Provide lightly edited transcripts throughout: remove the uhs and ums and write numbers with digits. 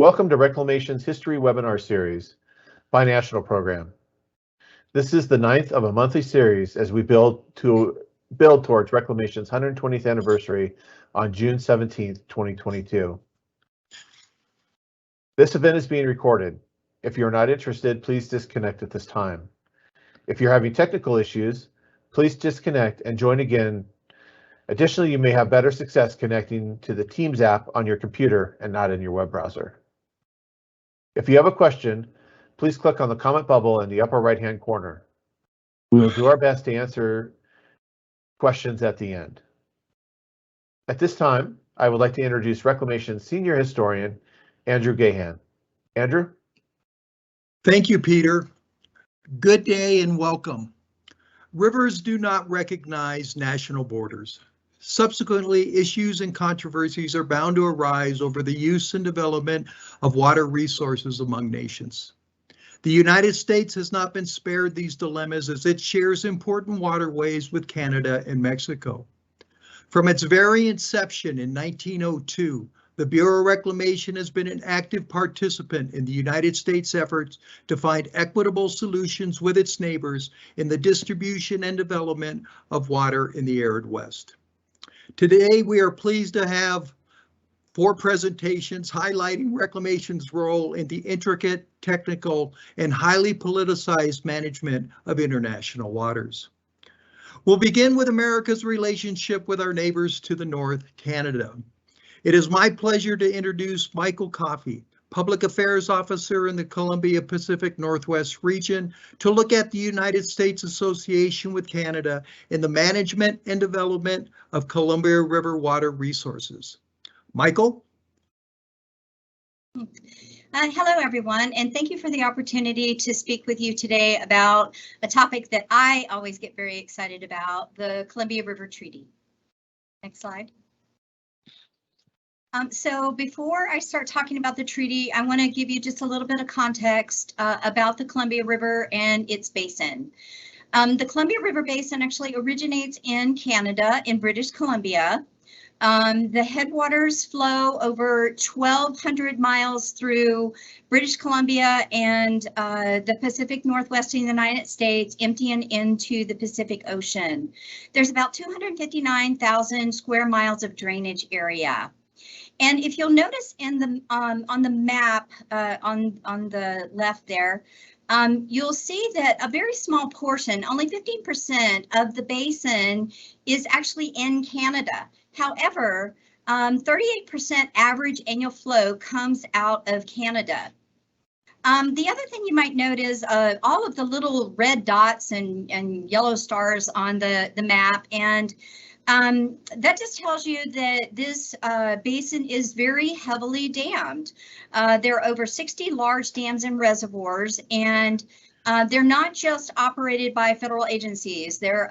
Welcome to Reclamation's History Webinar Series, Binational Program. This is the 9th of a monthly series as we build towards Reclamation's 120th anniversary on June 17th, 2022. This event is being recorded. If you're not interested, please disconnect at this time. If you're having technical issues, please disconnect and join again. Additionally, you may have better success connecting to the Teams app on your computer and not in your web browser. If you have a question, please click on the comment bubble in the upper right-hand corner. We will do our best to answer questions at the end. At this time, I would like to introduce Reclamation's Senior Historian, Andrew Gahan. Andrew? Thank you, Peter. Good day and welcome. Rivers do not recognize national borders. Subsequently, issues and controversies are bound to arise over the use and development of water resources among nations. The United States has not been spared these dilemmas as it shares important waterways with Canada and Mexico. From its very inception in 1902, the Bureau of Reclamation has been an active participant in the United States' efforts to find equitable solutions with its neighbors in the distribution and development of water in the arid West. Today, we are pleased to have 4 presentations highlighting Reclamation's role in the intricate, technical, and highly politicized management of international waters. We'll begin with America's relationship with our neighbors to the north, Canada. It is my pleasure to introduce Michael Coffey, Public Affairs Officer in the Columbia Pacific Northwest region, to look at the United States Association with Canada in the management and development of Columbia River water resources. Michael? Hello, everyone, and thank you for the opportunity to speak with you today about a topic that I always get very excited about, the Columbia River Treaty. Next slide. So before I start talking about the treaty, I want to give you just a little bit of context about the Columbia River and its basin. The Columbia River Basin actually originates in Canada, in British Columbia. The headwaters flow over 1,200 miles through British Columbia and the Pacific Northwest of the United States, emptying into the Pacific Ocean. There's about 259,000 square miles of drainage area. And if you'll notice in the on the map on the left there, you'll see that a very small portion, only 15% of the basin, is actually in Canada. However, 38% average annual flow comes out of Canada. The other thing you might note is all of the little red dots and yellow stars on the map, and that just tells you that this basin is very heavily dammed. There are over 60 large dams and reservoirs, and they're not just operated by federal agencies. They're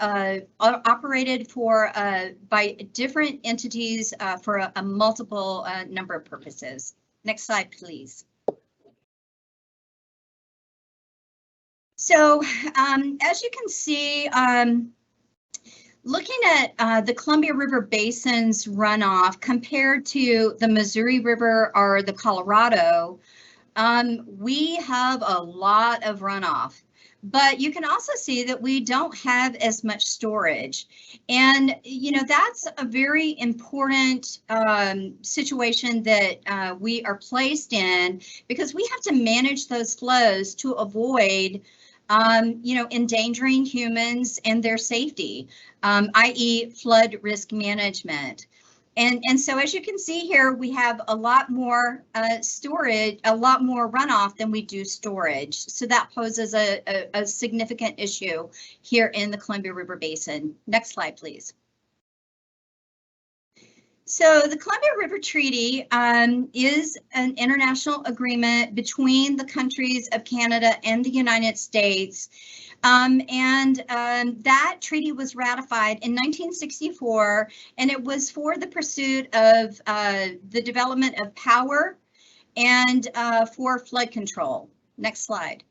operated by different entities for a multiple number of purposes. Next slide, please. So as you can see, looking at the Columbia River Basin's runoff compared to the Missouri River or the Colorado, we have a lot of runoff, but you can also see that we don't have as much storage. And, you know, that's a very important situation that we are placed in, because we have to manage those flows to avoid you know, endangering humans and their safety, i.e. flood risk management. And so as you can see here, we have a lot more storage, a lot more runoff than we do storage. So that poses a significant issue here in the Columbia River Basin. Next slide, please. So the Columbia River Treaty is an international agreement between the countries of Canada and the United States. That treaty was ratified in 1964, and it was for the pursuit of the development of power and for flood control. Next slide.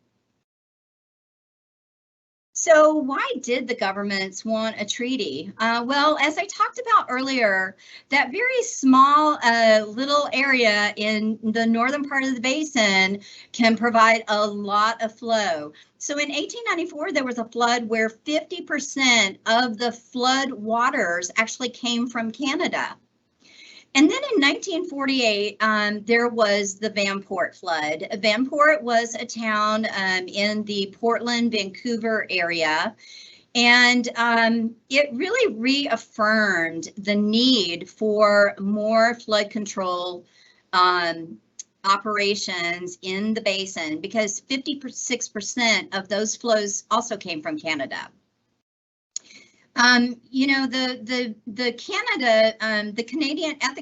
So why did the governments want a treaty? Well, as I talked about earlier, that very small little area in the northern part of the basin can provide a lot of flow. So in 1894, there was a flood where 50% of the flood waters actually came from Canada. And then in 1948, there was the Vanport Flood. Vanport was a town in the Portland, Vancouver area. And it really reaffirmed the need for more flood control operations in the basin, because 56% of those flows also came from Canada. You know, the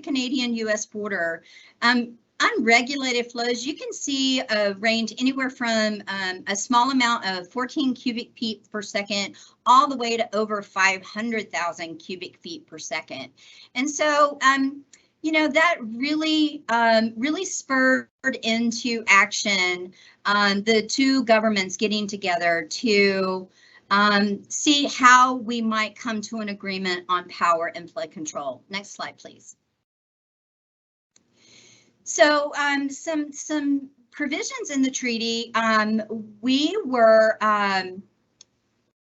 Canadian-US border, unregulated flows, you can see range anywhere from a small amount of 14 cubic feet per second all the way to over 500,000 cubic feet per second. And so, you know, that really, really spurred into action the two governments getting together to see how we might come to an agreement on power and flood control. Next slide, please. So some provisions in the treaty, we were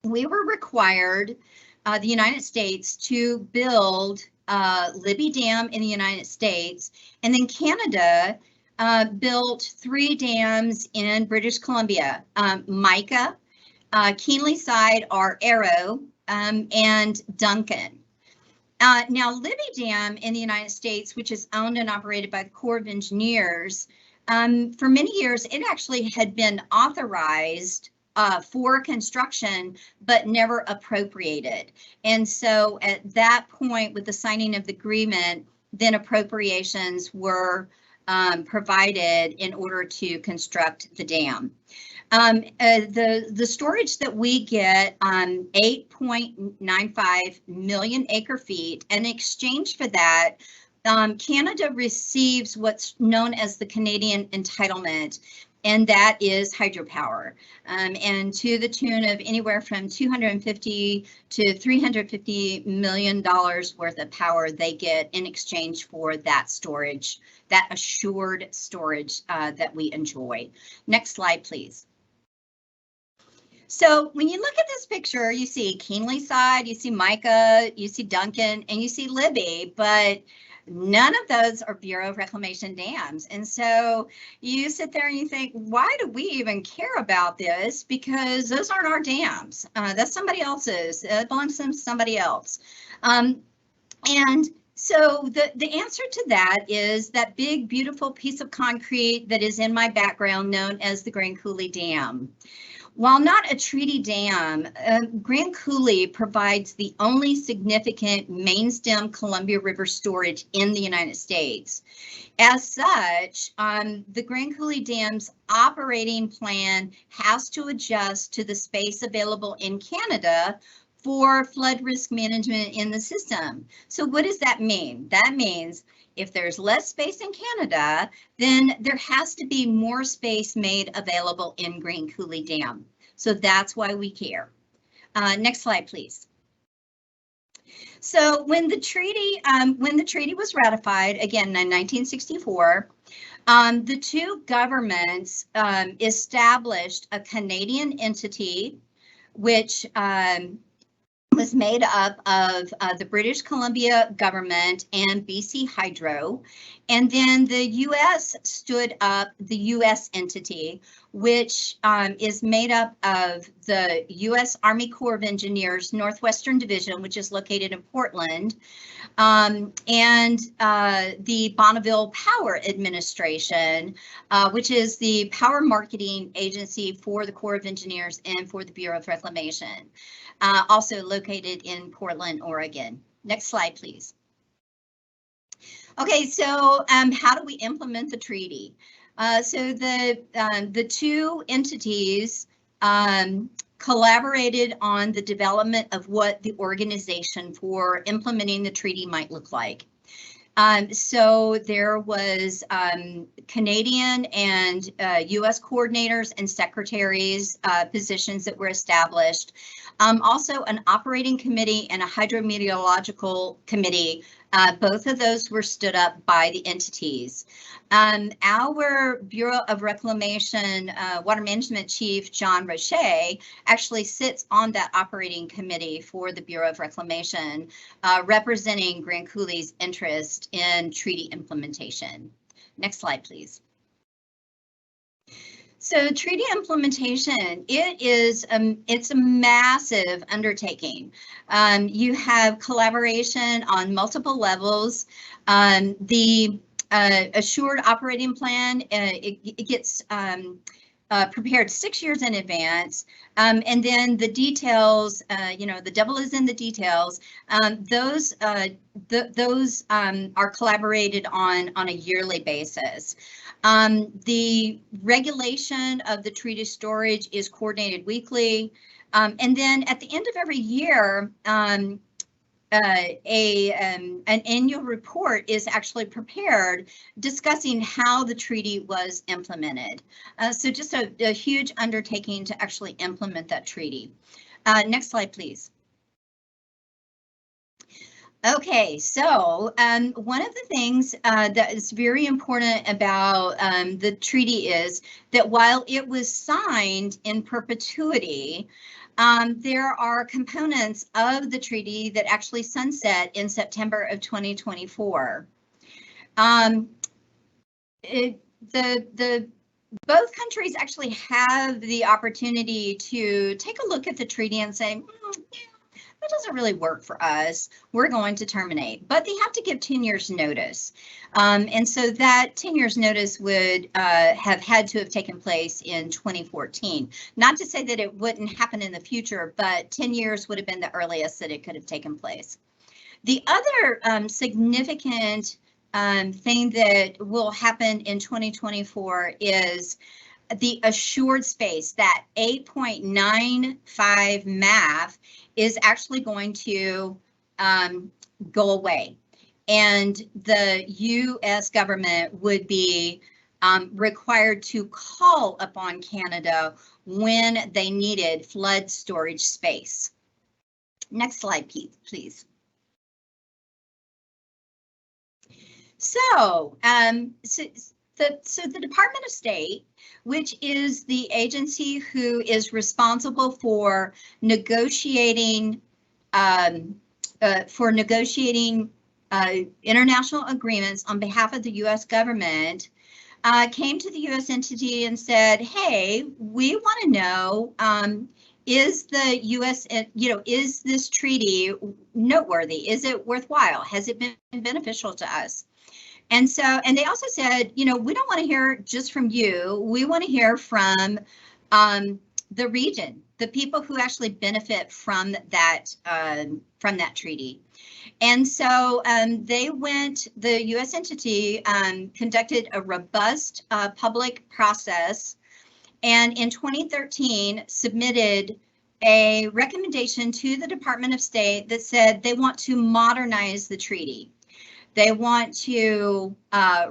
required, the United States, to build Libby Dam in the United States, and then Canada built 3 dams in British Columbia, Micah, Keenly Side, or Arrow, and Duncan. Now, Libby Dam in the United States, which is owned and operated by the Corps of Engineers, for many years, it actually had been authorized for construction, but never appropriated. And so at that point, with the signing of the agreement, then appropriations were provided in order to construct the dam. The storage that we get, 8.95 million acre feet. In exchange for that, Canada receives what's known as the Canadian entitlement, and that is hydropower, and to the tune of anywhere from $250 to $350 million worth of power they get in exchange for that storage, that assured storage that we enjoy. Next slide, please. So when you look at this picture, you see Keenly Side, you see Micah, you see Duncan, and you see Libby, but none of those are Bureau of Reclamation dams. And so you sit there and you think, why do we even care about this? Because those aren't our dams. That's somebody else's. It belongs to somebody else. And so the answer to that is that big, beautiful piece of concrete that is in my background known as the Grand Coulee Dam. While not a treaty dam, Grand Coulee provides the only significant main stem Columbia River storage in the United States. As such, the Grand Coulee Dam's operating plan has to adjust to the space available in Canada for flood risk management in the system. So what does that mean? That means if there's less space in Canada, then there has to be more space made available in Grand Coulee Dam. So that's why we care. Next slide, please. So when the treaty was ratified, again in 1964, the two governments established a Canadian entity, which was made up of the British Columbia government and BC Hydro. And then the US stood up the US entity, which is made up of the US Army Corps of Engineers Northwestern Division, which is located in Portland, and the Bonneville Power Administration, which is the power marketing agency for the Corps of Engineers and for the Bureau of Reclamation, also located in Portland, Oregon. Next slide, please. Okay, so how do we implement the treaty? So the two entities collaborated on the development of what the organization for implementing the treaty might look like. So there was Canadian and U.S. coordinators and secretaries positions that were established. Also an operating committee and a hydrometeorological committee. Both of those were stood up by the entities. Our Bureau of Reclamation Water Management Chief, John Roche, actually sits on that operating committee for the Bureau of Reclamation, representing Grand Coulee's interest in treaty implementation. Next slide, please. So treaty implementation, it's a massive undertaking. You have collaboration on multiple levels. The assured operating plan, it gets prepared 6 years in advance, and then the details, the devil is in the details. Those are collaborated on a yearly basis. The regulation of the treaty storage is coordinated weekly, and then at the end of every year, an annual report is actually prepared discussing how the treaty was implemented. So just a huge undertaking to actually implement that treaty. Next slide, please. Okay, so one of the things that is very important about the treaty is that while it was signed in perpetuity, there are components of the treaty that actually sunset in September of 2024. Both countries actually have the opportunity to take a look at the treaty and say, that doesn't really work for us. We're going to terminate, but they have to give 10 years notice. And so that 10 years notice would have had to have taken place in 2014. Not to say that it wouldn't happen in the future, but 10 years would have been the earliest that it could have taken place. The other significant thing that will happen in 2024 is the assured space, that 8.95 MAF is actually going to go away. And the US government would be required to call upon Canada when they needed flood storage space. Next slide, please. So, the Department of State, which is the agency who is responsible for negotiating international agreements on behalf of the U.S. government, came to the U.S. entity and said, "Hey, we want to know, is the U.S. is this treaty noteworthy? Is it worthwhile? Has it been beneficial to us?" And they also said, we don't want to hear just from you. We want to hear from the region, the people who actually benefit from that treaty. And so the U.S. entity conducted a robust public process, and in 2013 submitted a recommendation to the Department of State that said they want to modernize the treaty. They want to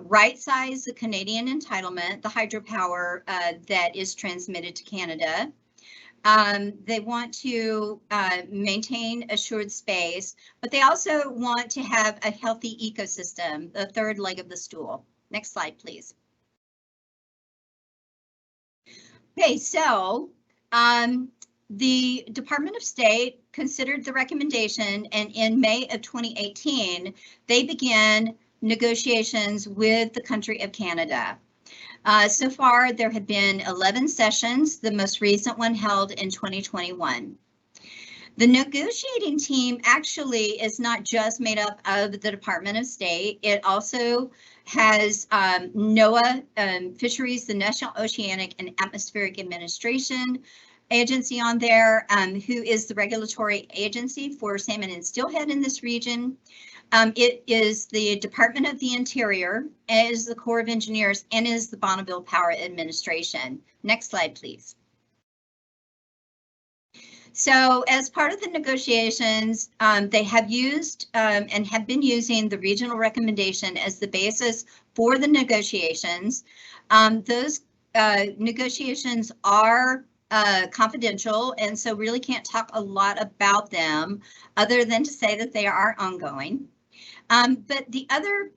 right-size the Canadian entitlement, the hydropower that is transmitted to Canada. They want to maintain assured space, but they also want to have a healthy ecosystem, the third leg of the stool. Next slide, please. Okay, so the Department of State considered the recommendation, and in May of 2018, they began negotiations with the country of Canada. So far, there have been 11 sessions, the most recent one held in 2021. The negotiating team actually is not just made up of the Department of State. It also has NOAA, Fisheries, the National Oceanic and Atmospheric Administration agency on there, who is the regulatory agency for salmon and steelhead in this region. It is the Department of the Interior, is the Corps of Engineers, and is the Bonneville Power Administration. Next slide, please. So as part of the negotiations, they have used and have been using the regional recommendation as the basis for the negotiations. Those negotiations are confidential, and so really can't talk a lot about them other than to say that they are ongoing. But the other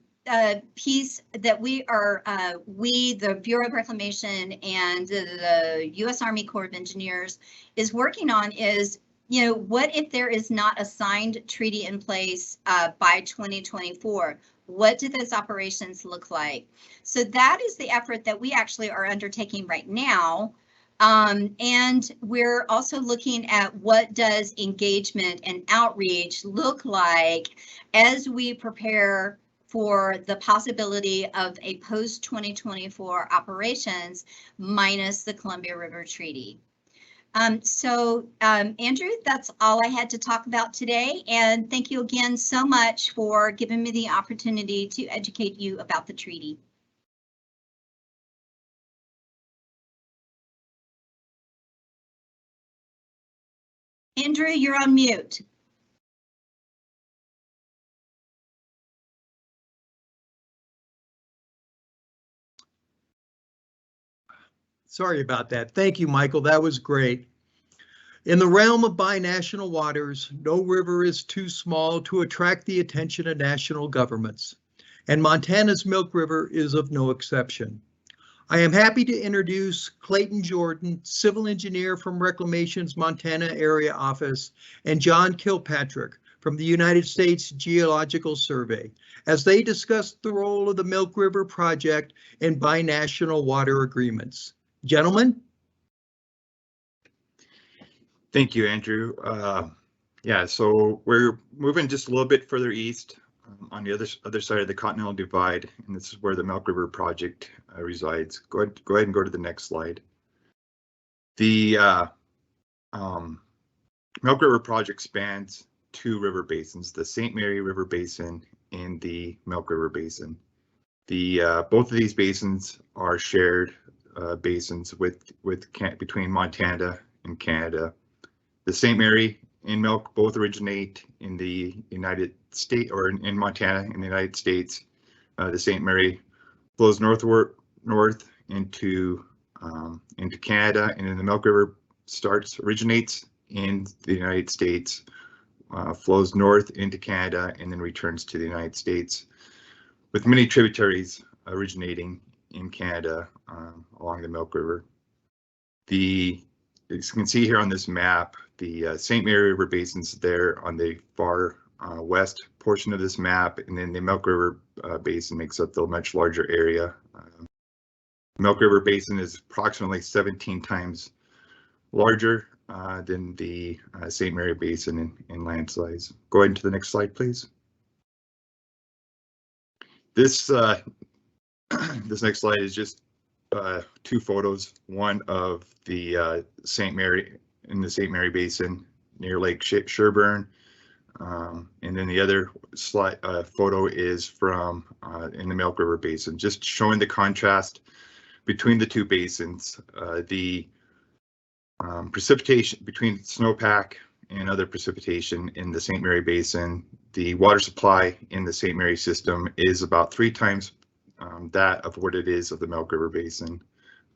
piece that we, the Bureau of Reclamation and the U.S. Army Corps of Engineers is working on is, what if there is not a signed treaty in place by 2024? What do those operations look like? So that is the effort that we actually are undertaking right now. And we're also looking at what does engagement and outreach look like as we prepare for the possibility of a post-2024 operations minus the Columbia River Treaty. Andrew, that's all I had to talk about today. And thank you again so much for giving me the opportunity to educate you about the treaty. Andrew, you're on mute. Sorry about that. Thank you, Michael. That was great. In the realm of binational waters, no river is too small to attract the attention of national governments, and Montana's Milk River is of no exception. I am happy to introduce Clayton Jordan, civil engineer from Reclamation's Montana Area Office, and John Kilpatrick from the United States Geological Survey, as they discuss the role of the Milk River project in binational water agreements. Gentlemen? Thank you, Andrew. Yeah, so we're moving just a little bit further east on the other side of the Continental Divide, and this is where the Milk River project resides. Go ahead and go to the next slide. The Milk River project spans two river basins, the St. Mary River Basin and the Milk River Basin. Both of these basins are shared basins between Montana and Canada. The St. Mary and Milk both originate in the United States, or in Montana in the United States. The St. Mary flows north into Canada, and then the Milk River originates in the United States, flows north into Canada, and then returns to the United States, with many tributaries originating in Canada along the Milk River. As you can see here on this map, the St. Mary River Basin's there on the far west portion of this map, and then the Milk River Basin makes up the much larger area. Milk River Basin is approximately 17 times larger than the St. Mary Basin in land size. Go ahead to the next slide, please. This this next slide is just two photos, one of the St. Mary in the St. Mary Basin near Lake Sherburne, and then the other slide photo is from in the Milk River Basin, just showing the contrast between the two basins. The precipitation between snowpack and other precipitation in the St. Mary Basin, the water supply in the St. Mary system is about 3 times that of what it is of the Milk River Basin.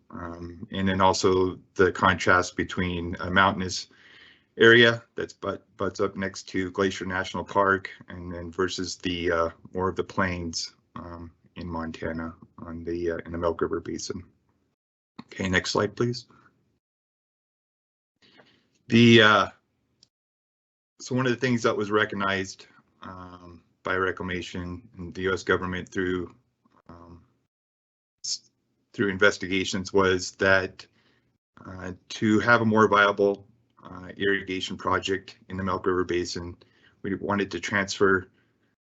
And then also the contrast between a mountainous area that's butts up next to Glacier National Park, and then versus the more of the plains in Montana on the in the Milk River Basin. Okay, next slide, please. So one of the things that was recognized by Reclamation and the U.S. government through investigations was that to have a more viable irrigation project in the Milk River Basin, we wanted to transfer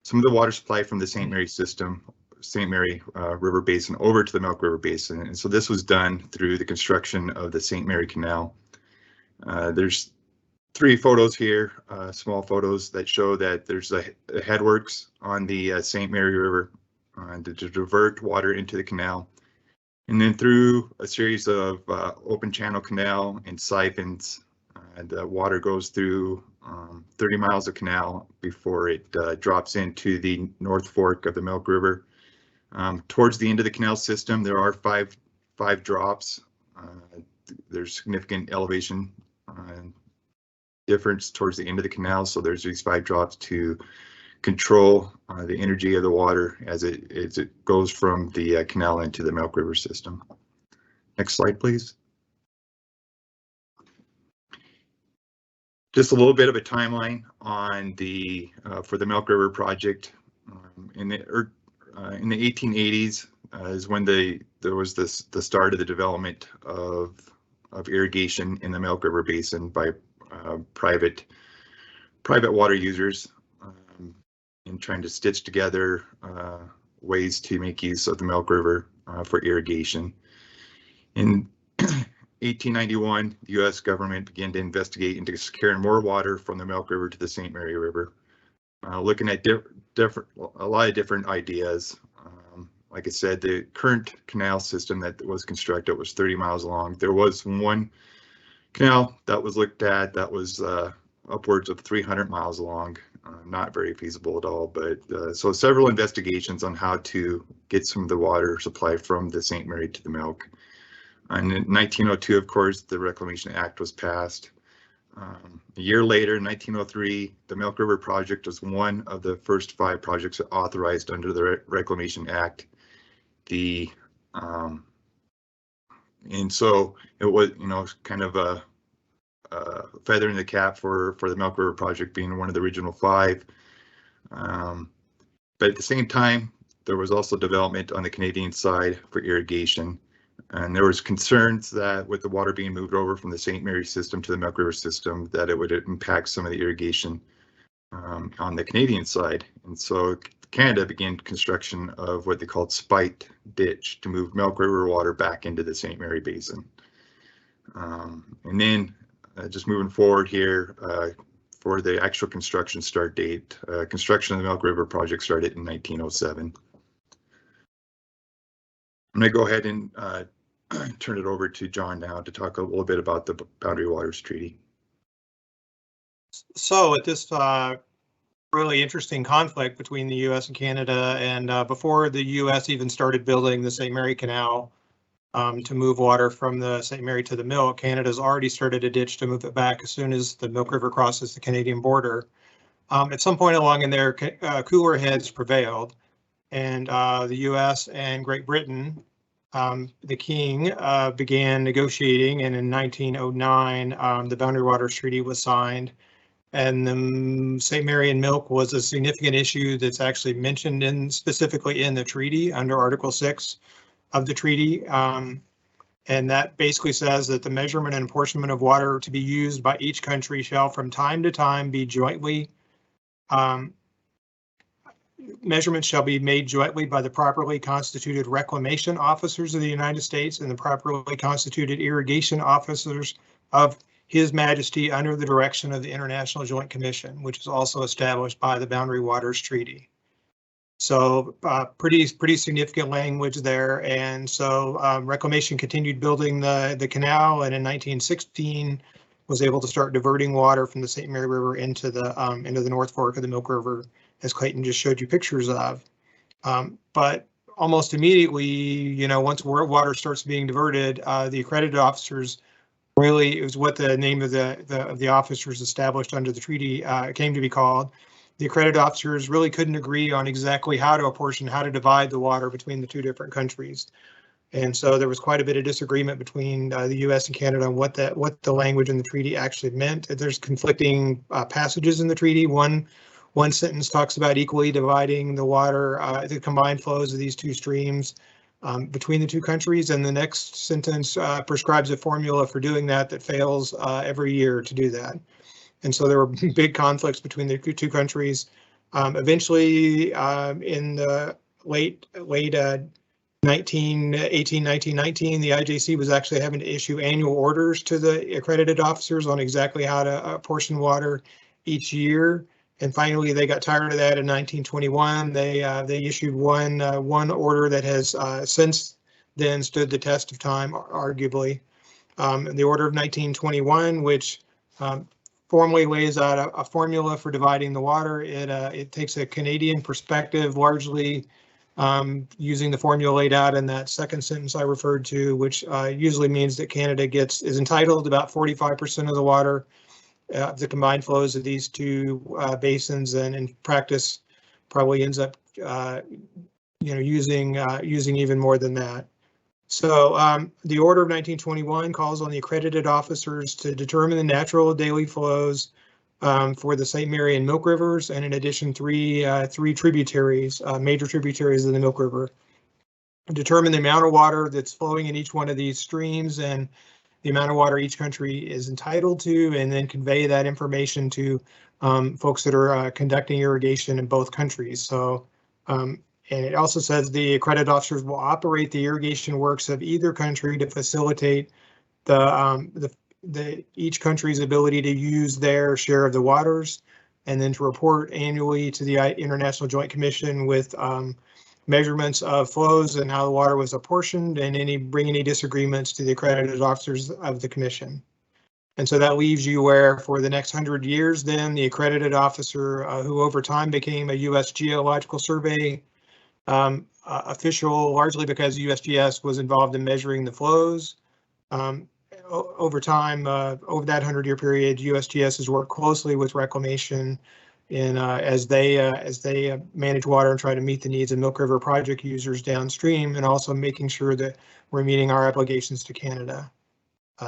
some of the water supply from the St. Mary system, St. Mary River Basin, over to the Milk River Basin. And so this was done through the construction of the St. Mary Canal. There's 3 photos here, small photos that show that there's a headworks on the St. Mary River to divert water into the canal. And then through a series of open channel canal and siphons And the water goes through 30 miles of canal before it drops into the North Fork of the Milk River. Towards the end of the canal system, there are five drops. There's significant elevation difference towards the end of the canal, so there's these 5 drops to control the energy of the water as it goes from the canal into the Milk River system. Next slide, please. Just a little bit of a timeline on the for the Milk River project. In the 1880s is when there was the start of the development of irrigation in the Milk River Basin by private water users in trying to stitch together ways to make use of the Milk River for irrigation. In 1891, the U.S. government began to investigate into securing more water from the Milk River to the St. Mary River, looking at a lot of different ideas. Like I said, the current canal system that was constructed was 30 miles long. There was one canal that was looked at that was upwards of 300 miles long, not very feasible at all. But so several investigations on how to get some of the water supply from the St. Mary to the Milk. And in 1902, of course, the Reclamation Act was passed. A year later, in 1903, the Milk River Project was one of the first 5 projects authorized under the Reclamation Act. And so it was, kind of a feather in the cap for the Milk River Project being one of the original 5. But at the same time, there was also development on the Canadian side for irrigation. And there was concerns that with the water being moved over from the St. Mary system to the Milk River system, that it would impact some of the irrigation on the Canadian side. And so Canada began construction of what they called spiked ditch to move Milk River water back into the St. Mary Basin. And then just moving forward here for the actual construction start date, construction of the Milk River project started in 1907. I'm going to go ahead and turn it over to John now to talk a little bit about the Boundary Waters Treaty. So at this really interesting conflict between the U.S. and Canada, and before the U.S. even started building the St. Mary Canal to move water from the St. Mary to the Milk, Canada's already started a ditch to move it back as soon as the Milk River crosses the Canadian border. At some point along in there, cooler heads prevailed, and the U.S. and Great Britain, the King, began negotiating, and in 1909, the Boundary Waters Treaty was signed. And the St. Mary and Milk was a significant issue that's actually mentioned specifically in the treaty under Article 6 of the treaty. And that basically says that the measurement and apportionment of water to be used by each country shall from time to time be jointly measurements shall be made jointly by the properly constituted reclamation officers of the United States and the properly constituted irrigation officers of His Majesty under the direction of the International Joint Commission, which is also established by the Boundary Waters Treaty. So pretty significant language there. And so Reclamation continued building the canal, and in 1916 was able to start diverting water from the St. Mary River into the North Fork of the Milk River, as Clayton just showed you pictures of. But almost immediately, once water starts being diverted, the accredited officers, really, it was what the name of the officers established under the treaty came to be called. The accredited officers really couldn't agree on exactly how to divide the water between the 2 different countries. And so there was quite a bit of disagreement between the U.S. and Canada on what the language in the treaty actually meant. There's conflicting passages in the treaty. One sentence talks about equally dividing the water, the combined flows of these 2 streams between the 2 countries, and the next sentence prescribes a formula for doing that fails every year to do that. And so there were big conflicts between the 2 countries. Eventually, in the late 1919, the IJC was actually having to issue annual orders to the accredited officers on exactly how to apportion water each year. And finally, they got tired of that in 1921. They issued one order that has since then stood the test of time, arguably. The order of 1921, which formally lays out a formula for dividing the water. It takes a Canadian perspective, largely using the formula laid out in that second sentence I referred to, which usually means that Canada is entitled to about 45% of the water, the combined flows of these two basins, and in practice probably ends up using even more than that. So the Order of 1921 calls on the accredited officers to determine the natural daily flows for the St. Mary and Milk Rivers, and in addition, three tributaries, major tributaries of the Milk River. Determine the amount of water that's flowing in each one of these streams and the amount of water each country is entitled to, and then convey that information to folks that are conducting irrigation in both countries. So, and it also says the accredited officers will operate the irrigation works of either country to facilitate each country's ability to use their share of the waters, and then to report annually to the International Joint Commission with measurements of flows and how the water was apportioned, and bring any disagreements to the accredited officers of the commission. And so that leaves you where for the next 100 years, then the accredited officer who over time became a U.S. Geological Survey official, largely because USGS was involved in measuring the flows. Over time, over that 100-year period, USGS has worked closely with Reclamation as they manage water and try to meet the needs of Milk River project users downstream, and also making sure that we're meeting our obligations to Canada.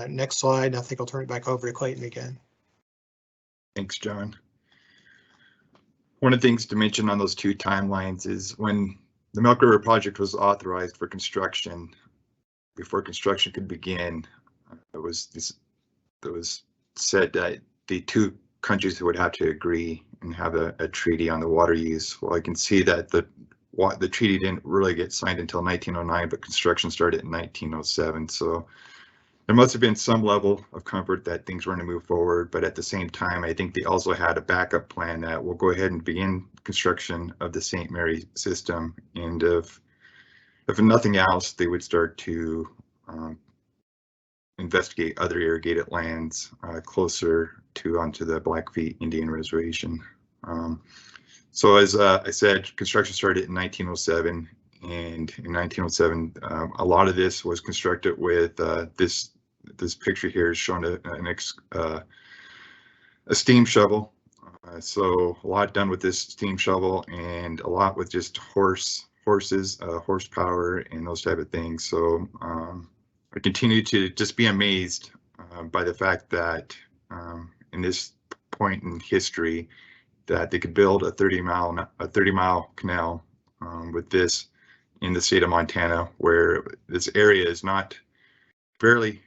Next slide. I think I'll turn it back over to Clayton again. Thanks, John. One of the things to mention on those two timelines is when the Milk River project was authorized for construction, before construction could begin, it was said that the two countries would have to agree and have a treaty on the water use. Well, I can see that the treaty didn't really get signed until 1909, but construction started in 1907. So there must have been some level of comfort that things were going to move forward, but at the same time, I think they also had a backup plan that we'll go ahead and begin construction of the St. Mary system, and if nothing else, they would start to investigate other irrigated lands closer onto the Blackfeet Indian Reservation. So as I said, construction started in 1907, and in 1907, a lot of this was constructed with this picture here is showing a steam shovel. So a lot done with this steam shovel, and a lot with just horses, horsepower, and those type of things. So I continue to just be amazed by the fact that in this point in history that they could build a 30-mile canal with this in the state of Montana, where this area is not very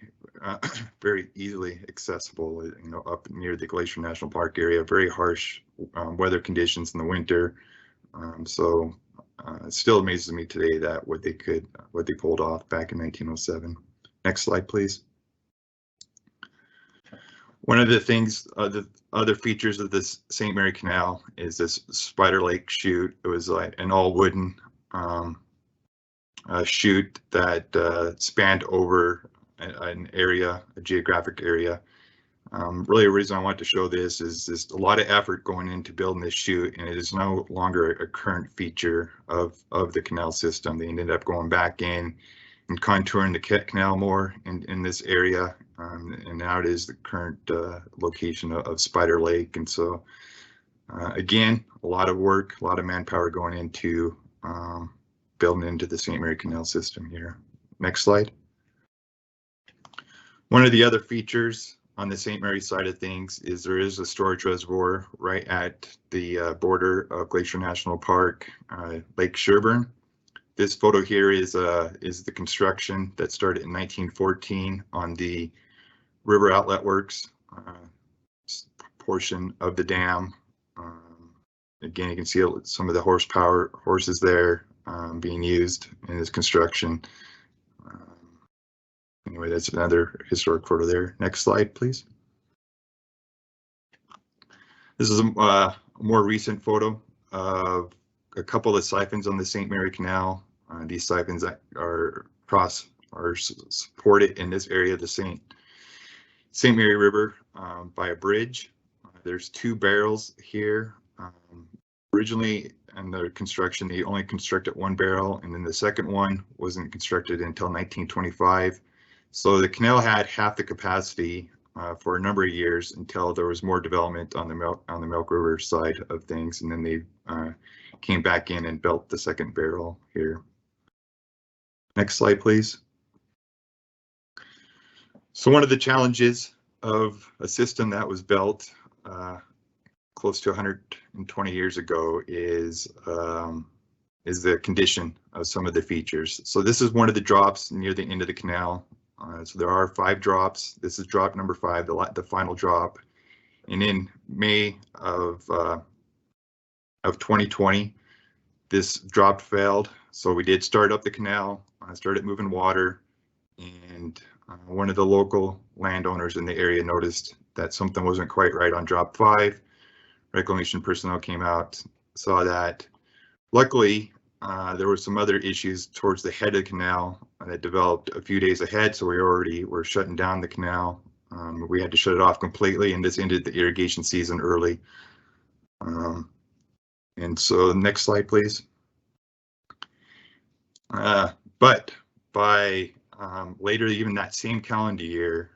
easily accessible, up near the Glacier National Park area, very harsh weather conditions in the winter. So it still amazes me today that what they pulled off back in 1907. Next slide, please. One of the things, the other features of this St. Mary Canal is this Spider Lake chute. It was like an all wooden chute that spanned over an area, a geographic area. Really, the reason I want to show this is just a lot of effort going into building this chute, and it is no longer a current feature of the canal system. They ended up going back in and contouring the canal more in this area, and now it is the current location of Spider Lake. And so, again, a lot of work, a lot of manpower going into building into the St. Mary Canal system here. Next slide. One of the other features on the St. Mary side of things is there is a storage reservoir right at the border of Glacier National Park, Lake Sherburne. This photo here is the construction that started in 1914 on the River Outlet Works portion of the dam. Again, you can see some of the horses there being used in this construction. Anyway, that's another historic photo there. Next slide, please. This is a more recent photo of a couple of siphons on the St. Mary Canal. These siphons that are supported in this area of the St. St. Mary River by a bridge. There's 2 barrels here. Originally in the construction, they only constructed 1 barrel, and then the second one wasn't constructed until 1925. So the canal had half the capacity for a number of years until there was more development on the Milk River side of things, and then they came back in and built the second barrel here. Next slide, please. So one of the challenges of a system that was built close to 120 years ago is the condition of some of the features. So this is one of the drops near the end of the canal. So there are 5 drops. This is drop number 5, the final drop. And in May of 2020, this drop failed. So we did start up the canal, started moving water, and one of the local landowners in the area noticed that something wasn't quite right on drop 5. Reclamation personnel came out, saw that. Luckily, there were some other issues towards the head of the canal that developed a few days ahead, so we already were shutting down the canal. We had to shut it off completely, and this ended the irrigation season early. And so next slide, please. But by later, even that same calendar year,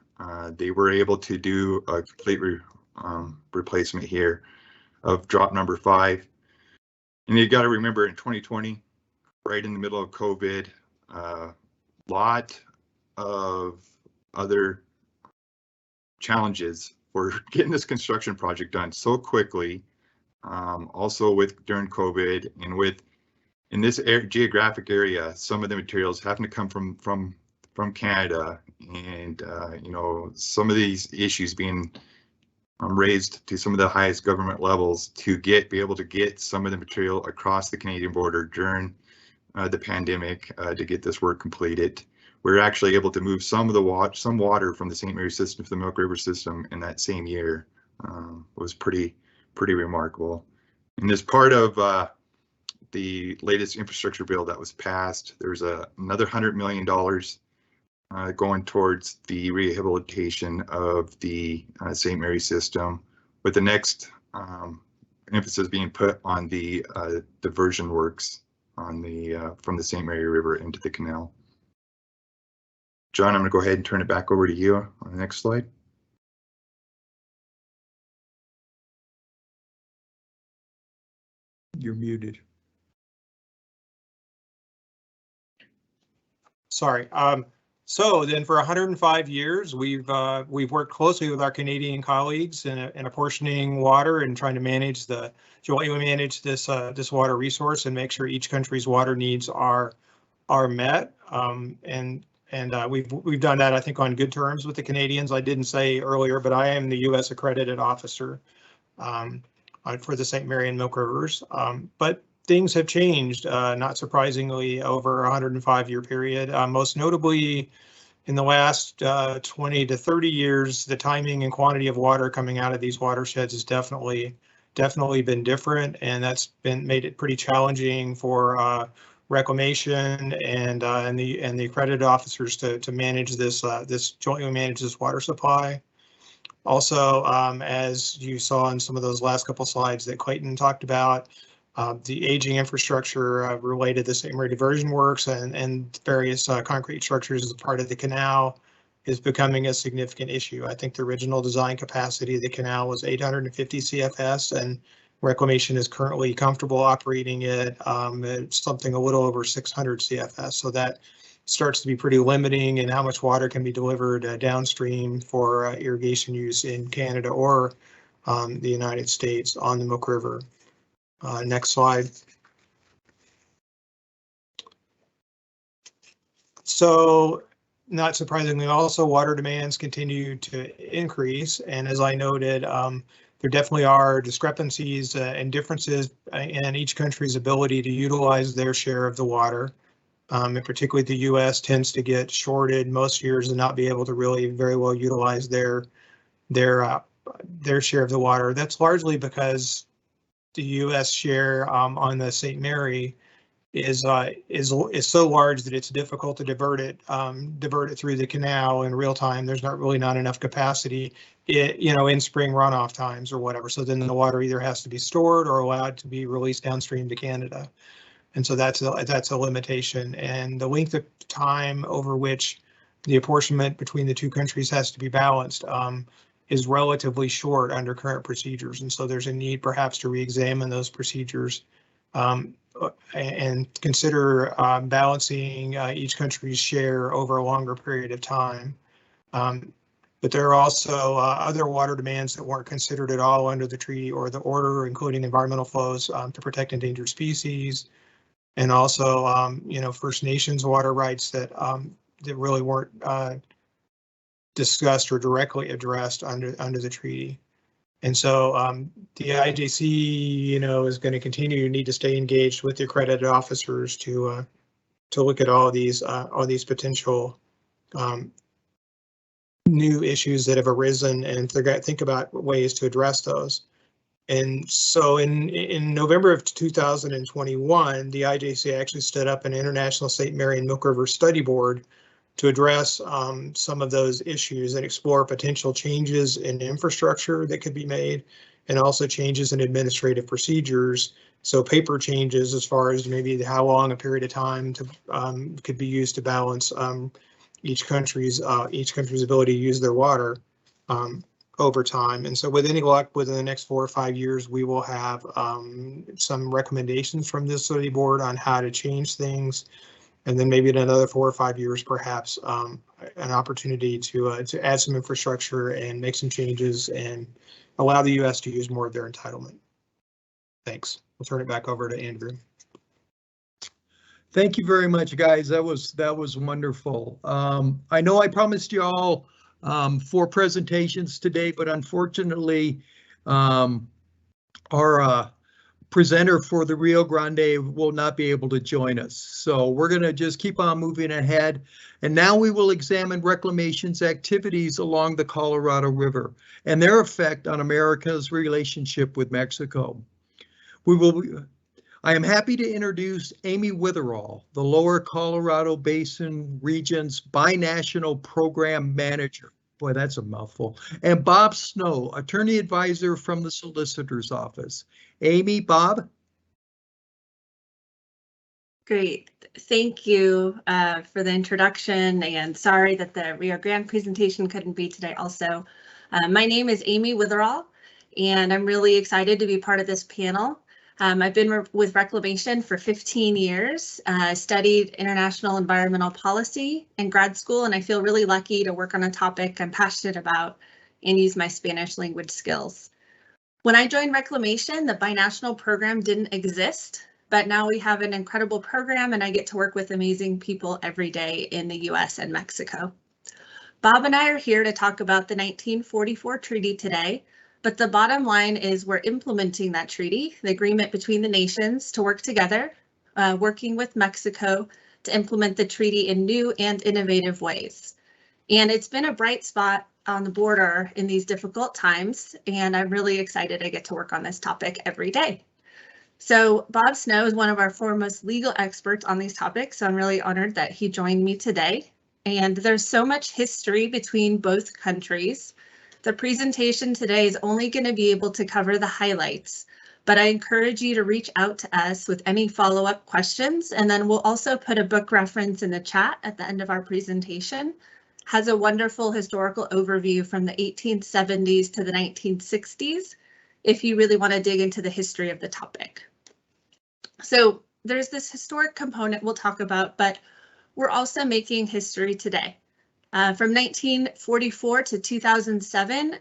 they were able to do a complete replacement here of drop number 5. And you got to remember, in 2020, right in the middle of COVID, lot of other challenges for getting this construction project done so quickly. Also during COVID, and in this geographic area, some of the materials having to come from Canada, and you know, some of these issues being raised to some of the highest government levels to be able to get some of the material across the Canadian border during the pandemic to get this work completed. We're actually able to move some water from the St. Mary system to the Milk River system in that same year. It was pretty remarkable. And as part of the latest infrastructure bill that was passed, there's another $100 million going towards the rehabilitation of the St. Mary system, with the next emphasis being put on the diversion works on from the St. Mary River into the canal. John, I'm going to go ahead and turn it back over to you on the next slide. You're muted. Sorry. So then for 105 years, we've worked closely with our Canadian colleagues in apportioning water and trying to jointly manage this water resource and make sure each country's water needs are met. We've done that, I think, on good terms with the Canadians. I didn't say earlier, but I am the U.S. accredited officer for the St. Mary and Milk Rivers. But things have changed, not surprisingly, over a 105-year period. Most notably, in the last 20 to 30 years, the timing and quantity of water coming out of these watersheds has definitely been different, and that's made it pretty challenging for Reclamation and the accredited officers to manage this jointly manage this water supply. Also, as you saw in some of those last couple slides that Clayton talked about, the aging infrastructure related to the St. Mary diversion works and various concrete structures as a part of the canal is becoming a significant issue. I think the original design capacity of the canal was 850 CFS, and Reclamation is currently comfortable operating it at something a little over 600 CFS. So that starts to be pretty limiting in how much water can be delivered downstream for irrigation use in Canada or the United States on the Milk River. Next slide. So, not surprisingly, also water demands continue to increase, and as I noted, there definitely are discrepancies and differences in each country's ability to utilize their share of the water. And particularly the U.S. tends to get shorted most years and not be able to really very well utilize their share of the water. That's largely because the U.S. share on the St. Mary is so large that it's difficult to divert it through the canal in real time. There's not enough capacity, in spring runoff times or whatever. So then the water either has to be stored or allowed to be released downstream to Canada. And so that's a limitation. And the length of time over which the apportionment between the two countries has to be balanced is relatively short under current procedures. And so there's a need perhaps to re-examine those procedures and consider balancing each country's share over a longer period of time. But there are also other water demands that weren't considered at all under the treaty or the order, including environmental flows to protect endangered species, and also, First Nations water rights that really weren't discussed or directly addressed under the treaty. And so the IJC, is going to continue to need to stay engaged with the accredited officers to look at all these potential new issues that have arisen and think about ways to address those. And so in November of 2021, the IJC actually stood up an International St. Mary and Milk River Study Board to address some of those issues and explore potential changes in infrastructure that could be made, and also changes in administrative procedures. So paper changes as far as maybe how long a period of time could be used to balance each country's ability to use their water over time. And so with any luck, within the next 4 or 5 years, we will have some recommendations from this study board on how to change things. And then maybe in another 4 or 5 years, perhaps an opportunity to add some infrastructure and make some changes and allow the U.S. to use more of their entitlement. Thanks. We'll turn it back over to Andrew. Thank you very much, guys. That was wonderful. I know I promised you all 4 presentations today, but unfortunately, our presenter for the Rio Grande will not be able to join us. So we're going to just keep on moving ahead. And now we will examine Reclamation's activities along the Colorado River and their effect on America's relationship with Mexico. I am happy to introduce Amy Witherall, the Lower Colorado Basin Regents Binational Program Manager. Boy, that's a mouthful. And Bob Snow, Attorney Advisor from the Solicitor's Office. Amy, Bob? Great. Thank you for the introduction, and sorry that the Rio Grande presentation couldn't be today also. My name is Amy Witherall, and I'm really excited to be part of this panel. I've been with Reclamation for 15 years. I studied international environmental policy in grad school, and I feel really lucky to work on a topic I'm passionate about and use my Spanish language skills. When I joined Reclamation, the binational program didn't exist, but now we have an incredible program and I get to work with amazing people every day in the US and Mexico. Bob and I are here to talk about the 1944 treaty today, but the bottom line is we're implementing that treaty, the agreement between the nations to work together, working with Mexico to implement the treaty in new and innovative ways. And it's been a bright spot on the border in these difficult times, and I'm really excited I get to work on this topic every day. So Bob Snow is one of our foremost legal experts on these topics, so I'm really honored that he joined me today. And there's so much history between both countries. The presentation today is only going to be able to cover the highlights, but I encourage you to reach out to us with any follow-up questions, and then we'll also put a book reference in the chat at the end of our presentation. Has a wonderful historical overview from the 1870s to the 1960s, if you really want to dig into the history of the topic. So there's this historic component we'll talk about, but we're also making history today. From 1944 to 2007,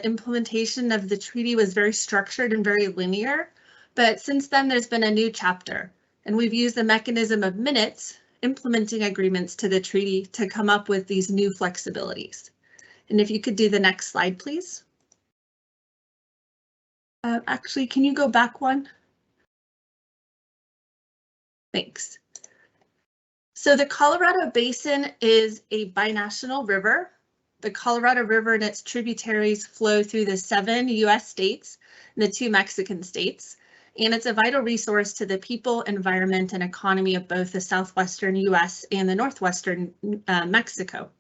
implementation of the treaty was very structured and very linear, but since then there's been a new chapter, and we've used the mechanism of minutes implementing agreements to the treaty to come up with these new flexibilities. And if you could do the next slide, please. Actually, can you go back one? Thanks. So the Colorado Basin is a binational river. The Colorado River and its tributaries flow through the 7 US states and the 2 Mexican states. and it's a vital resource to the people, environment, and economy of both the southwestern US and the northwestern Mexico.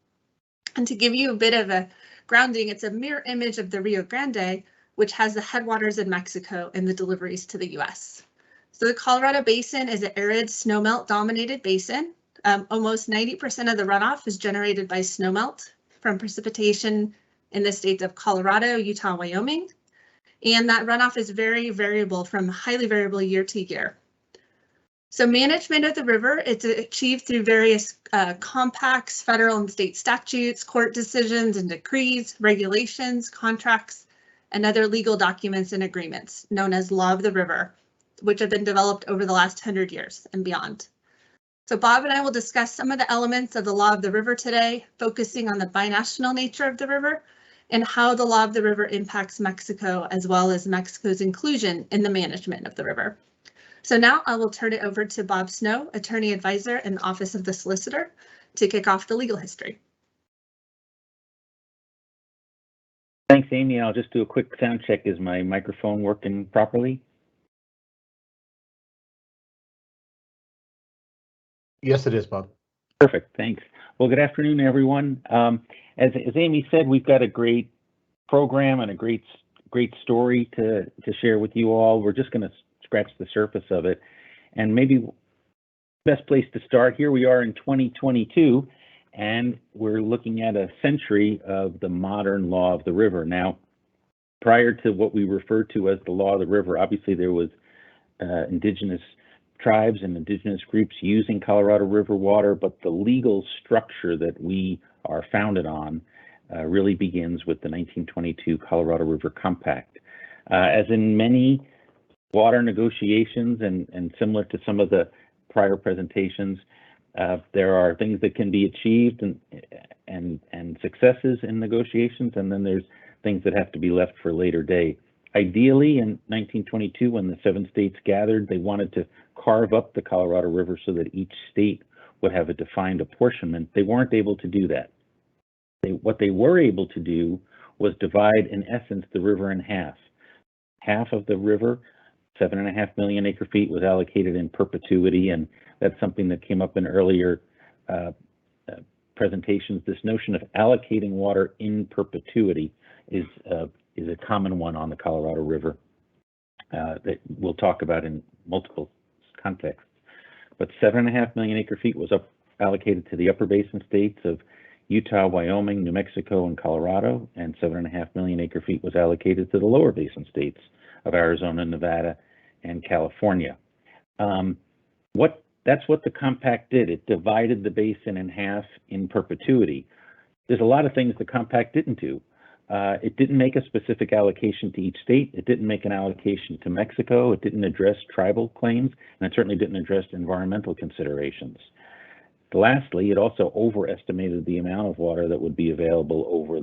And to give you a bit of a grounding, it's a mirror image of the Rio Grande, which has the headwaters in Mexico and the deliveries to the US. So the Colorado Basin is an arid snowmelt dominated basin. Almost 90% of the runoff is generated by snowmelt from precipitation in the states of Colorado, Utah, Wyoming. And that runoff is very variable, from highly variable year to year. So management of the river, it's achieved through various compacts, federal and state statutes, court decisions and decrees, regulations, contracts, and other legal documents and agreements known as Law of the River, which have been developed over the last 100 years and beyond. So Bob and I will discuss some of the elements of the Law of the River today, focusing on the binational nature of the river and how the Law of the River impacts Mexico, as well as Mexico's inclusion in the management of the river. So now I will turn it over to Bob Snow, Attorney Advisor in the Office of the Solicitor, to kick off the legal history. Thanks, Amy. I'll just do a quick sound check. Is my microphone working properly? Yes, it is, Bob. Perfect, thanks. Well, good afternoon, everyone. As Amy said, we've got a great program and a great story to share with you all. We're just going to scratch the surface of it, and maybe best place to start, here we are in 2022, and we're looking at a century of the modern law of the river. Now, prior to what we refer to as the law of the river, obviously there was indigenous tribes and indigenous groups using Colorado River water, but the legal structure that we are founded on really begins with the 1922 Colorado River Compact. As in many water negotiations, and similar to some of the prior presentations, there are things that can be achieved and successes in negotiations, and then there's things that have to be left for a later day. Ideally, in 1922, when the 7 states gathered, they wanted to carve up the Colorado River so that each state would have a defined apportionment. They weren't able to do that. What they were able to do was divide, in essence, the river in half. Half of the river, 7.5 million acre feet, was allocated in perpetuity, and that's something that came up in earlier presentations. This notion of allocating water in perpetuity is a common one on the Colorado River that we'll talk about in multiple contexts. But 7.5 million acre feet was allocated to the upper basin states of Utah, Wyoming, New Mexico, and Colorado, and 7.5 million acre feet was allocated to the lower basin states of Arizona, Nevada, and California. That's what the compact did. It divided the basin in half in perpetuity. There's a lot of things the compact didn't do. It didn't make a specific allocation to each state. It didn't make an allocation to Mexico. It didn't address tribal claims, and it certainly didn't address environmental considerations. Lastly, it also overestimated the amount of water that would be available over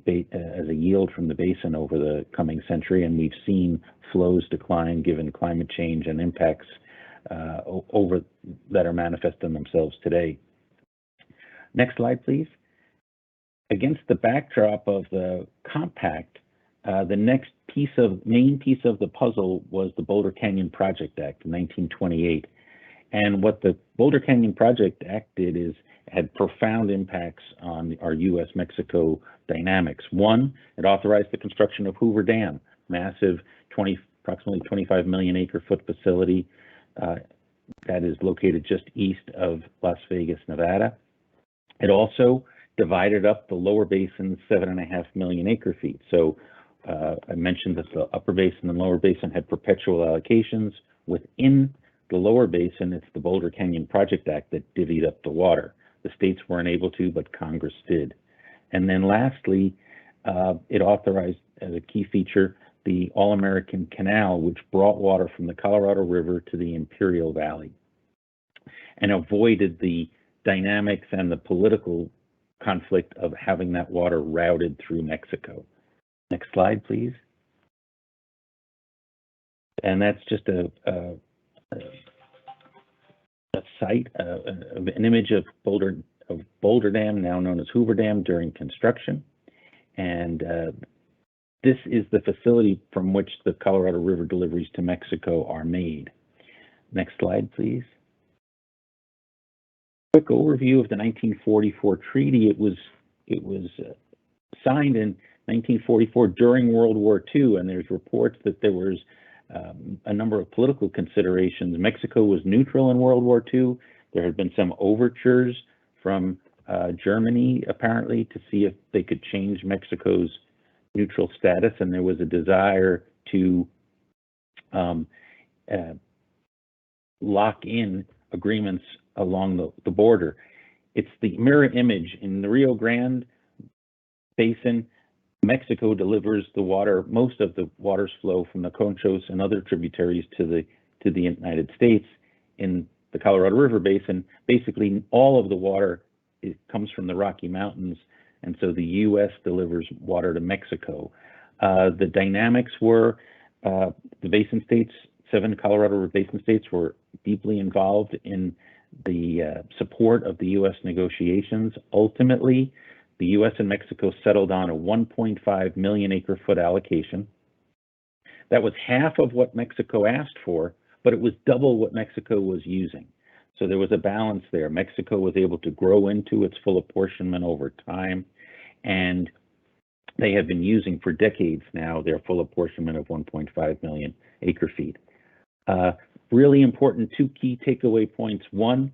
as a yield from the basin over the coming century, and we've seen flows decline given climate change and impacts that are manifesting themselves today. Next slide, please. Against the backdrop of the compact, the next main piece of the puzzle was the Boulder Canyon Project Act in 1928. And what the Boulder Canyon Project Act did is had profound impacts on our U.S.-Mexico dynamics. One, it authorized the construction of Hoover Dam, massive approximately 25 million acre foot facility that is located just east of Las Vegas, Nevada. It also divided up the lower basin's 7.5 million acre feet. So I mentioned that the upper basin and lower basin had perpetual allocations. Within the lower basin, it's the Boulder Canyon Project Act that divvied up the water. The states weren't able to, but Congress did. And then lastly, it authorized as a key feature the All-American Canal, which brought water from the Colorado River to the Imperial Valley and avoided the dynamics and the political conflict of having that water routed through Mexico. Next slide, please. And that's just a site, an image of Boulder Dam, now known as Hoover Dam, during construction. And this is the facility from which the Colorado River deliveries to Mexico are made. Next slide, please. Quick overview of the 1944 treaty. It was signed in 1944 during World War II, and there's reports that there was a number of political considerations. Mexico was neutral in World War II. There had been some overtures from Germany, apparently, to see if they could change Mexico's neutral status, and there was a desire to lock in agreements along the border. It's the mirror image. In the Rio Grande Basin, Mexico delivers the water, most of the water's flow from the Conchos and other tributaries to the United States. In the Colorado River Basin, basically all of the water comes from the Rocky Mountains, and so the U.S. delivers water to Mexico. The dynamics were the Basin states, 7 Colorado River Basin states, were deeply involved in the support of the U.S. negotiations. Ultimately, the U.S. and Mexico settled on a 1.5 million acre foot allocation. That was half of what Mexico asked for, but it was double what Mexico was using. So there was a balance there. Mexico was able to grow into its full apportionment over time, and they have been using for decades now their full apportionment of 1.5 million acre feet. Really important 2 key takeaway points. One,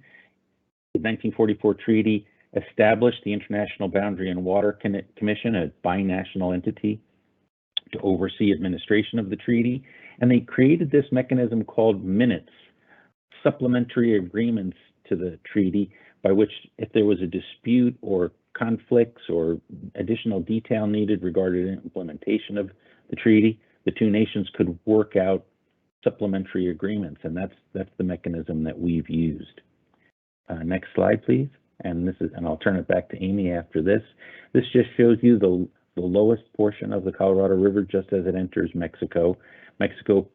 the 1944 treaty established the International Boundary and Water Commission, a binational entity, to oversee administration of the treaty. And they created this mechanism called minutes, supplementary agreements to the treaty, by which if there was a dispute or conflicts or additional detail needed regarding implementation of the treaty, the 2 nations could work out supplementary agreements, and that's the mechanism that we've used. Next slide, please. And I'll turn it back to Amy after this. This just shows you the lowest portion of the Colorado River just as it enters Mexico. Mexico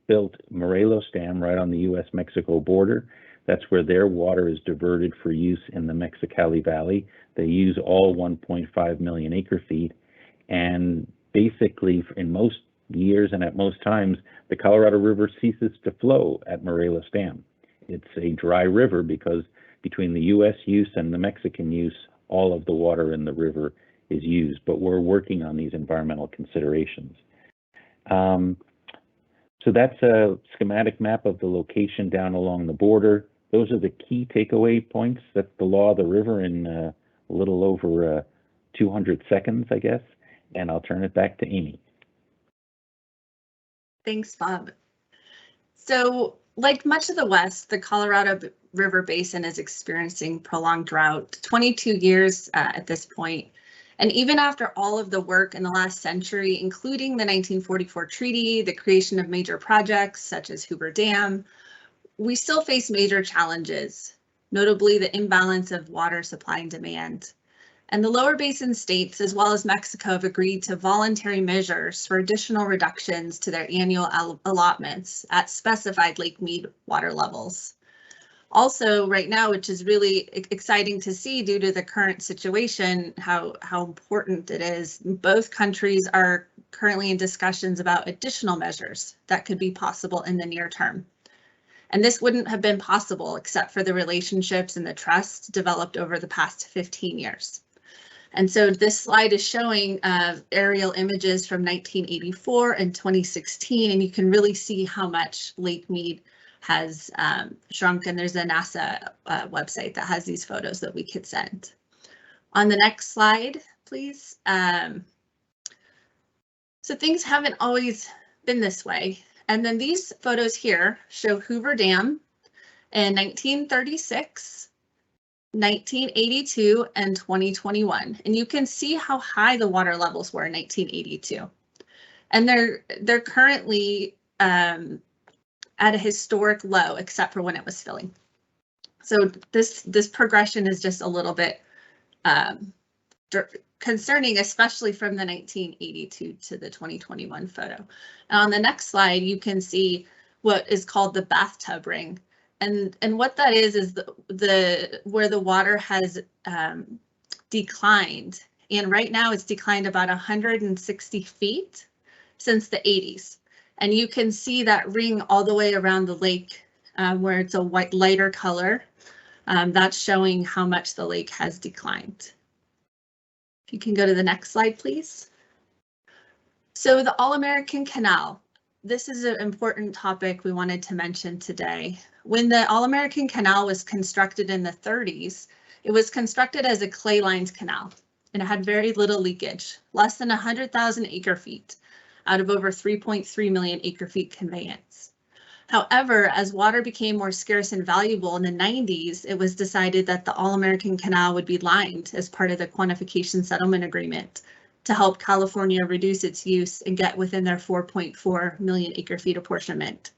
built Morelos Dam right on the U.S.-Mexico border. That's where their water is diverted for use in the Mexicali Valley. They use all 1.5 million acre feet, and basically in most years and at most times, the Colorado River ceases to flow at Morelos Dam. It's a dry river because between the U.S. use and the Mexican use, all of the water in the river is used, but we're working on these environmental considerations. So that's a schematic map of the location down along the border. Those are the key takeaway points. That's the law of the river in a little over 200 seconds, I guess. And I'll turn it back to Amy. Thanks, Bob. So, like much of the West, the Colorado River Basin is experiencing prolonged drought, 22 years at this point. And even after all of the work in the last century, including the 1944 treaty, the creation of major projects such as Hoover Dam, we still face major challenges, notably the imbalance of water supply and demand. And the lower basin states, as well as Mexico, have agreed to voluntary measures for additional reductions to their annual allotments at specified Lake Mead water levels. Also, right now, which is really exciting to see due to the current situation, how important it is, both countries are currently in discussions about additional measures that could be possible in the near term. And this wouldn't have been possible except for the relationships and the trust developed over the past 15 years. And so this slide is showing aerial images from 1984 and 2016, and you can really see how much Lake Mead has shrunk, and there's a NASA website that has these photos that we could send. On the next slide, please. So things haven't always been this way. And then these photos here show Hoover Dam in 1936, 1982, and 2021. And you can see how high the water levels were in 1982. And they're currently at a historic low, except for when it was filling. So this progression is just a little bit concerning, especially from the 1982 to the 2021 photo. And on the next slide, you can see what is called the bathtub ring. And what that is the where the water has declined and right now it's declined about 160 feet since the 80s. And you can see that ring all the way around the lake where it's a white, lighter color. That's showing how much the lake has declined. If you can go to the next slide, please. So the All-American Canal. This is an important topic we wanted to mention today. When the All-American Canal was constructed in the 30s, it was constructed as a clay-lined canal, and it had very little leakage, less than 100,000 acre-feet out of over 3.3 million acre-feet conveyance. However, as water became more scarce and valuable in the 90s, it was decided that the All-American Canal would be lined as part of the Quantification Settlement Agreement to help California reduce its use and get within their 4.4 million acre-feet apportionment.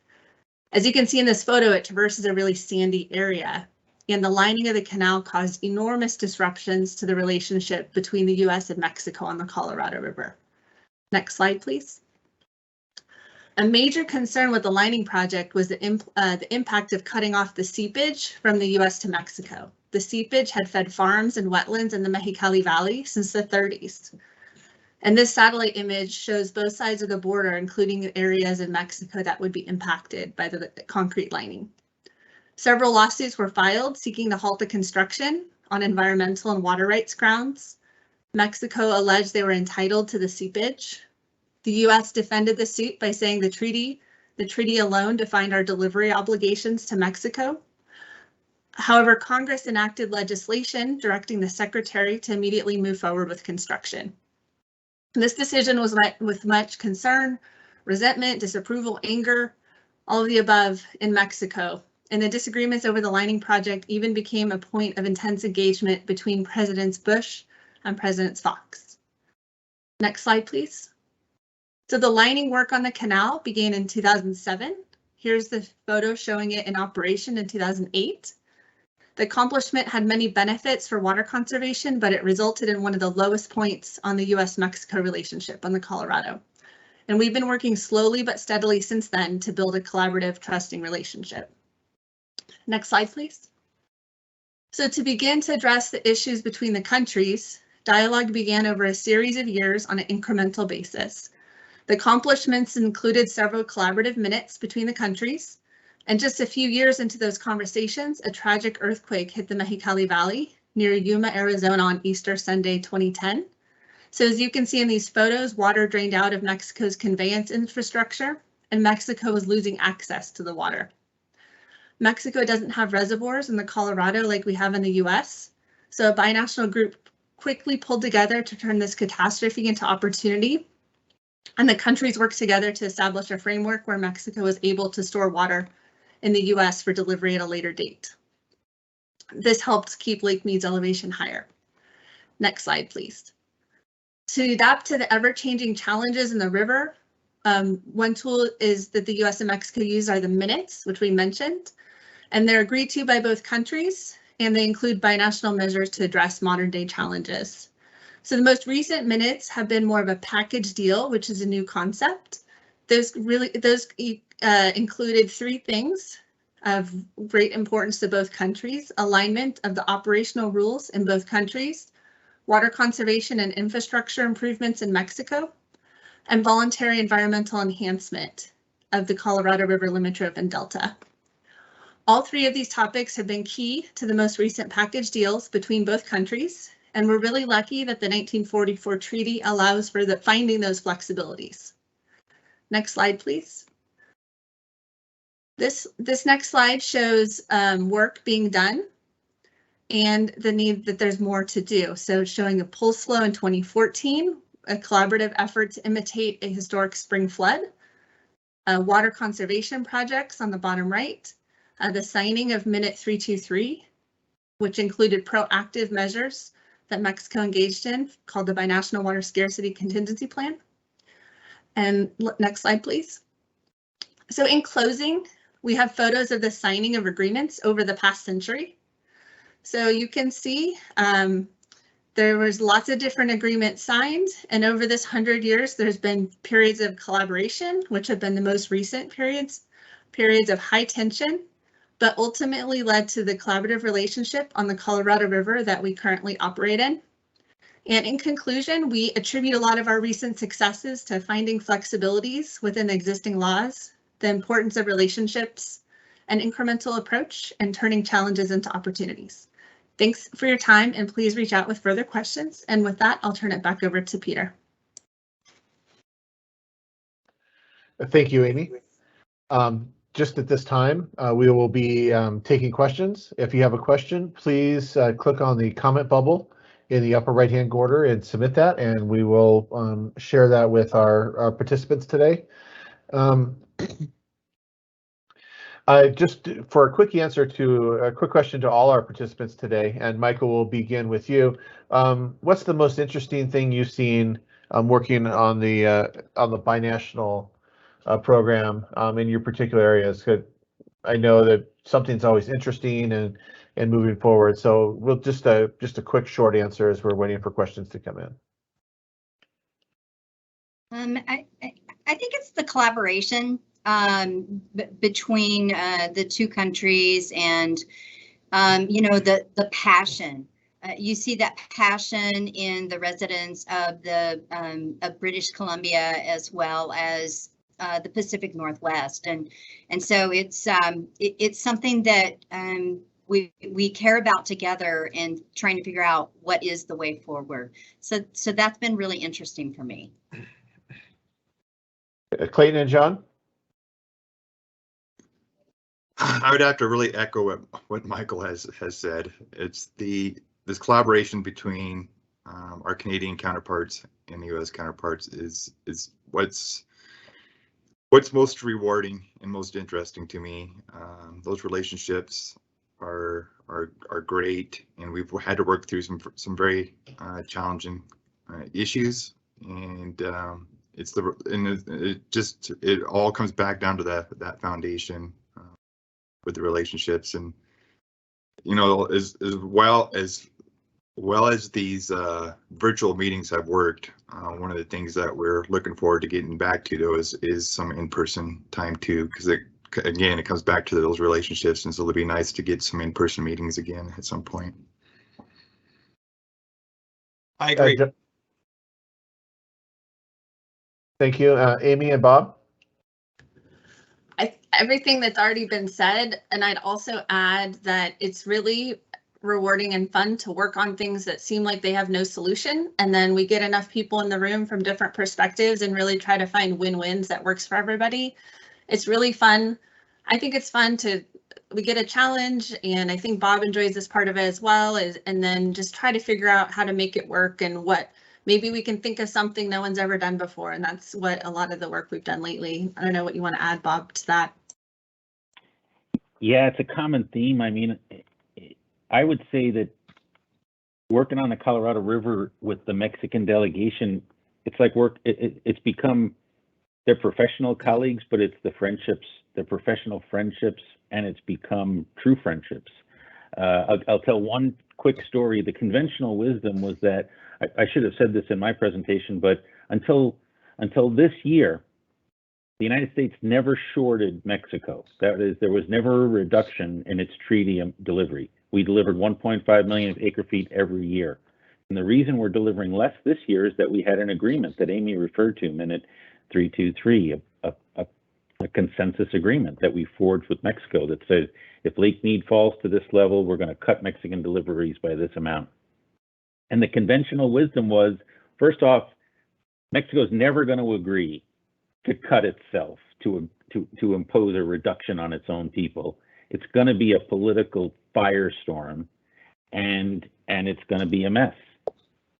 As you can see in this photo, it traverses a really sandy area, and the lining of the canal caused enormous disruptions to the relationship between the US and Mexico on the Colorado River. Next slide, please. A major concern with the lining project was the impact of cutting off the seepage from the US to Mexico. The seepage had fed farms and wetlands in the Mexicali Valley since the 30s. And this satellite image shows both sides of the border, including areas in Mexico that would be impacted by the concrete lining. Several lawsuits were filed seeking to halt the construction on environmental and water rights grounds. Mexico alleged they were entitled to the seepage. The US defended the suit by saying the treaty alone defined our delivery obligations to Mexico. However, Congress enacted legislation directing the Secretary to immediately move forward with construction. This decision was met with much concern, resentment, disapproval, anger, all of the above in Mexico. And the disagreements over the lining project even became a point of intense engagement between Presidents Bush and President Fox. Next slide, please. So the lining work on the canal began in 2007. Here's the photo showing it in operation in 2008. The accomplishment had many benefits for water conservation, but it resulted in one of the lowest points on the US-Mexico relationship on the Colorado. And we've been working slowly but steadily since then to build a collaborative, trusting relationship. Next slide, please. So to begin to address the issues between the countries, dialogue began over a series of years on an incremental basis. The accomplishments included several collaborative minutes between the countries, and just a few years into those conversations, a tragic earthquake hit the Mexicali Valley near Yuma, Arizona on Easter Sunday 2010. So as you can see in these photos, water drained out of Mexico's conveyance infrastructure, and Mexico was losing access to the water. Mexico doesn't have reservoirs in the Colorado like we have in the US, so a binational group quickly pulled together to turn this catastrophe into opportunity, and the countries worked together to establish a framework where Mexico was able to store water in the US for delivery at a later date. This helped keep Lake Mead's elevation higher. Next slide, please. To adapt to the ever-changing challenges in the river, one tool is that the US and Mexico use are the minutes, which we mentioned, and they're agreed to by both countries, and they include binational measures to address modern day challenges. So the most recent minutes have been more of a package deal, which is a new concept. Those included three things of great importance to both countries: alignment of the operational rules in both countries, water conservation and infrastructure improvements in Mexico, and voluntary environmental enhancement of the Colorado River Limitrope and Delta. All three of these topics have been key to the most recent package deals between both countries, and we're really lucky that the 1944 treaty allows for finding those flexibilities. Next slide, please. This next slide shows work being done and the need that there's more to do. So showing a pulse flow in 2014, a collaborative effort to imitate a historic spring flood, water conservation projects on the bottom right, the signing of Minute 323, which included proactive measures that Mexico engaged in, called the Binational Water Scarcity Contingency Plan. And next slide, please. So in closing, we have photos of the signing of agreements over the past century. So you can see there was lots of different agreements signed, and over this 100 years, there's been periods of collaboration, which have been the most recent periods of high tension, but ultimately led to the collaborative relationship on the Colorado River that we currently operate in. And in conclusion, we attribute a lot of our recent successes to finding flexibilities within existing laws, the importance of relationships, an incremental approach, and turning challenges into opportunities. Thanks for your time, and please reach out with further questions. And with that, I'll turn it back over to Peter. Thank you, Amy. Just at this time, we will be taking questions. If you have a question, please click on the comment bubble in the upper right-hand corner and submit that, and we will share that with our participants today. Just for a quick question to all our participants today, and Michael, will begin with you. What's the most interesting thing you've seen working on the binational program in your particular areas? I know that something's always interesting and moving forward. So we'll just a quick short answer as we're waiting for questions to come in. I think it's the collaboration between the two countries, and the passion. You see that passion in the residents of British Columbia as well as the Pacific Northwest, and so it's something that we care about together and trying to figure out what is the way forward. So that's been really interesting for me. Clayton and John? I would have to really echo what Michael has said. It's this collaboration between our Canadian counterparts and the U.S. counterparts is what's most rewarding and most interesting to me. Those relationships are great, and we've had to work through some very challenging issues, and it all comes back down to that foundation with the relationships. And as well as these virtual meetings have worked, one of the things that we're looking forward to getting back to though is some in-person time too, because it comes back to those relationships, and so it'll be nice to get some in-person meetings again at some point. I agree. Thank you, Amy and Bob. Everything that's already been said, and I'd also add that it's really rewarding and fun to work on things that seem like they have no solution, and then we get enough people in the room from different perspectives and really try to find win-wins that works for everybody. It's really fun. I think it's fun we get a challenge, and I think Bob enjoys this part of it as well, and then just try to figure out how to make it work, and maybe we can think of something no one's ever done before, and that's what a lot of the work we've done lately. I don't know what you want to add, Bob, to that. Yeah, it's a common theme. I mean, I would say that working on the Colorado River with the Mexican delegation, it's like it's become, they're professional colleagues, but it's the friendships, the professional friendships, and it's become true friendships. I'll tell one quick story. The conventional wisdom was that, I should have said this in my presentation, but until this year, the United States never shorted Mexico. That is, there was never a reduction in its treaty delivery. We delivered 1.5 million acre feet every year. And the reason we're delivering less this year is that we had an agreement that Amy referred to, Minute 323, a consensus agreement that we forged with Mexico that says if Lake Mead falls to this level, we're going to cut Mexican deliveries by this amount. And the conventional wisdom was, first off, Mexico's never going to agree to cut itself, to impose a reduction on its own people. It's going to be a political firestorm, and it's going to be a mess.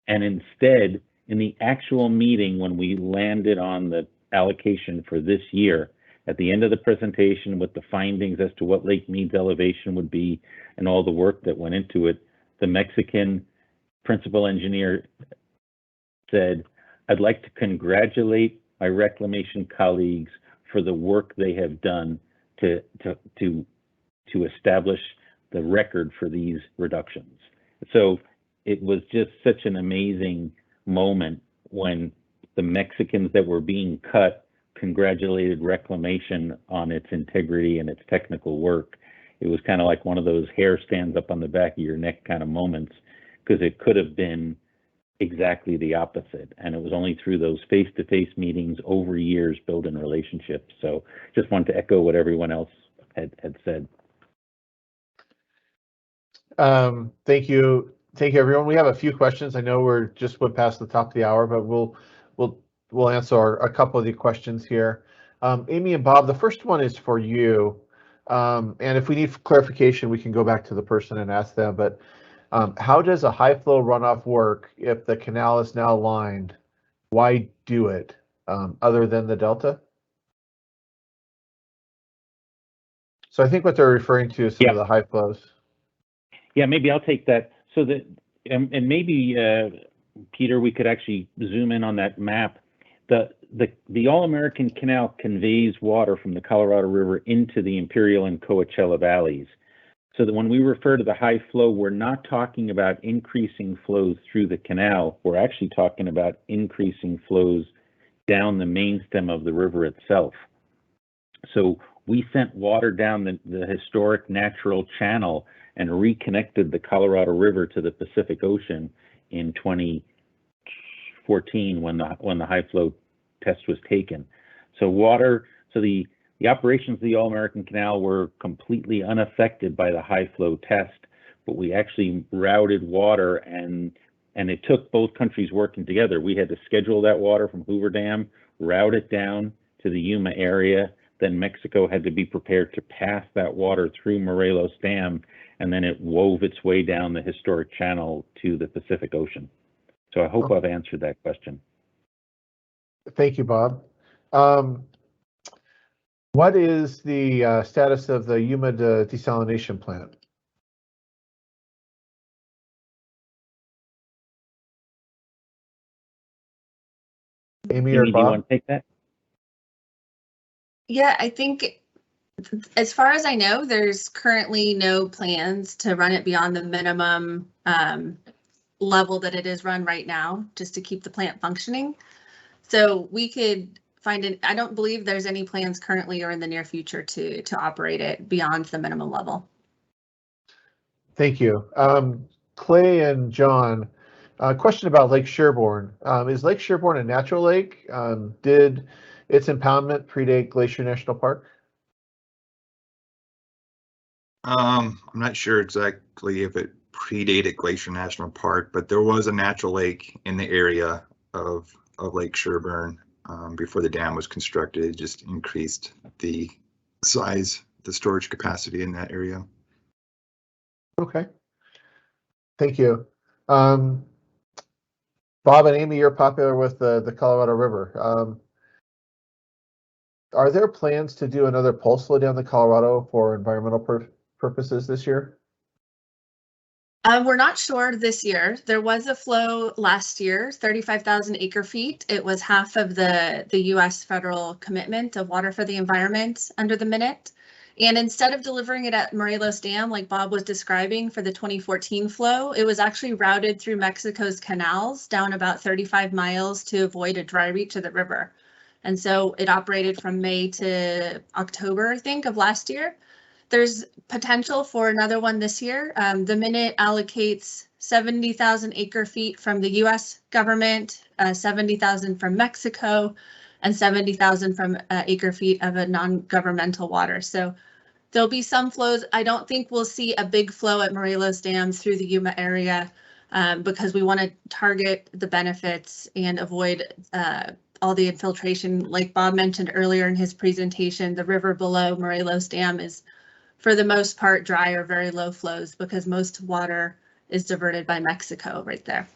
And instead, in the actual meeting, when we landed on the allocation for this year, at the end of the presentation with the findings as to what Lake Mead's elevation would be and all the work that went into it, the Mexican principal engineer said, "I'd like to congratulate my reclamation colleagues for the work they have done to establish the record for these reductions." So it was just such an amazing moment when the Mexicans that were being cut congratulated Reclamation on its integrity and its technical work. It was kind of like one of those hair stands up on the back of your neck kind of moments, because it could have been exactly the opposite. And it was only through those face-to-face meetings over years building relationships. So just wanted to echo what everyone else had said. Thank you. Thank you, everyone. We have a few questions. I know we're just went past the top of the hour, but we'll answer a couple of the questions here. Amy and Bob, the first one is for you. And if we need clarification, we can go back to the person and ask them. But how does a high flow runoff work if the canal is now lined? Why do it other than the delta? So I think what they're referring to is some of the high flows. Yeah, maybe I'll take that. So that, and maybe Peter, we could actually zoom in on that map. The All-American Canal conveys water from the Colorado River into the Imperial and Coachella valleys. So that when we refer to the high flow, we're not talking about increasing flows through the canal. We're actually talking about increasing flows down the main stem of the river itself. So we sent water down the historic natural channel and reconnected the Colorado River to the Pacific Ocean in 2014 when the high flow test was taken. So the operations of the All-American Canal were completely unaffected by the high flow test, but we actually routed water and it took both countries working together. We had to schedule that water from Hoover Dam, route it down to the Yuma area. Then Mexico had to be prepared to pass that water through Morelos Dam, and then it wove its way down the historic channel to the Pacific Ocean. So I hope I've answered that question. Thank you, Bob. What is the status of the Yuma desalination plant? Amy or Bob? Do you want to take that? Yeah, I think as far as I know, there's currently no plans to run it beyond the minimum level that it is run right now, just to keep the plant functioning. So we could find it. I don't believe there's any plans currently or in the near future to operate it beyond the minimum level. Thank you. Clay and John, a question about Lake Sherborne. Is Lake Sherborne a natural lake? Did its impoundment predate Glacier National Park? I'm not sure exactly if it predated Glacier National Park, but there was a natural lake in the area of Lake Sherborne before the dam was constructed. It just increased the size, the storage capacity in that area. Okay. Thank you. Bob and Amy, you're popular with the Colorado River. Are there plans to do another pulse flow down the Colorado for environmental purposes this year? We're not sure this year. There was a flow last year, 35,000 acre feet. It was half of the U.S. federal commitment of water for the environment under the minute. And instead of delivering it at Morelos Dam, like Bob was describing for the 2014 flow, it was actually routed through Mexico's canals down about 35 miles to avoid a dry reach of the river. And so it operated from May to October, I think, of last year. There's potential for another one this year. The minute allocates 70,000 acre feet from the US government, 70,000 from Mexico, and 70,000 from acre feet of a non-governmental water. So there'll be some flows. I don't think we'll see a big flow at Morelos Dam through the Yuma area because we want to target the benefits and avoid all the infiltration. Like Bob mentioned earlier in his presentation, the river below Morelos Dam is for the most part dry or very low flows because most water is diverted by Mexico right there.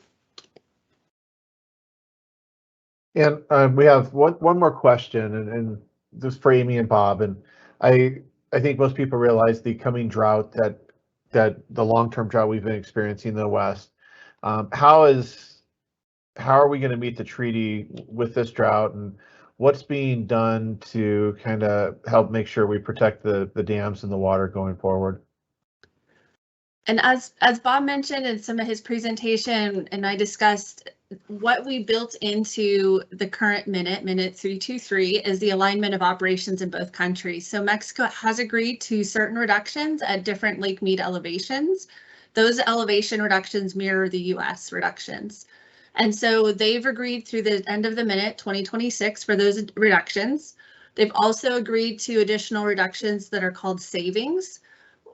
And we have one more question, and this is for Amy and Bob. And I think most people realize the coming drought, that the long-term drought we've been experiencing in the West. How are we going to meet the treaty with this drought, and what's being done to kind of help make sure we protect the dams and the water going forward? And as Bob mentioned in some of his presentation, and I discussed, what we built into the current minute 323, is the alignment of operations in both countries. So Mexico has agreed to certain reductions at different Lake Mead elevations. Those elevation reductions mirror the US reductions. And so they've agreed through the end of the minute 2026 for those reductions. They've also agreed to additional reductions that are called savings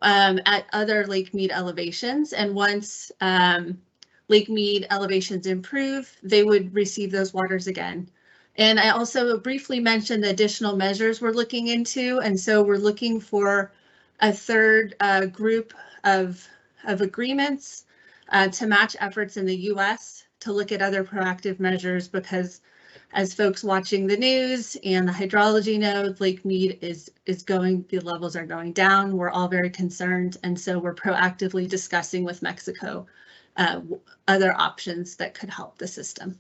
at other Lake Mead elevations. And once Lake Mead elevations improve, they would receive those waters again. And I also briefly mentioned the additional measures we're looking into. And so we're looking for a third group of agreements to match efforts in the US to look at other proactive measures, because as folks watching the news and the hydrology know, Lake Mead is going, the levels are going down. We're all very concerned. And so we're proactively discussing with Mexico other options that could help the system.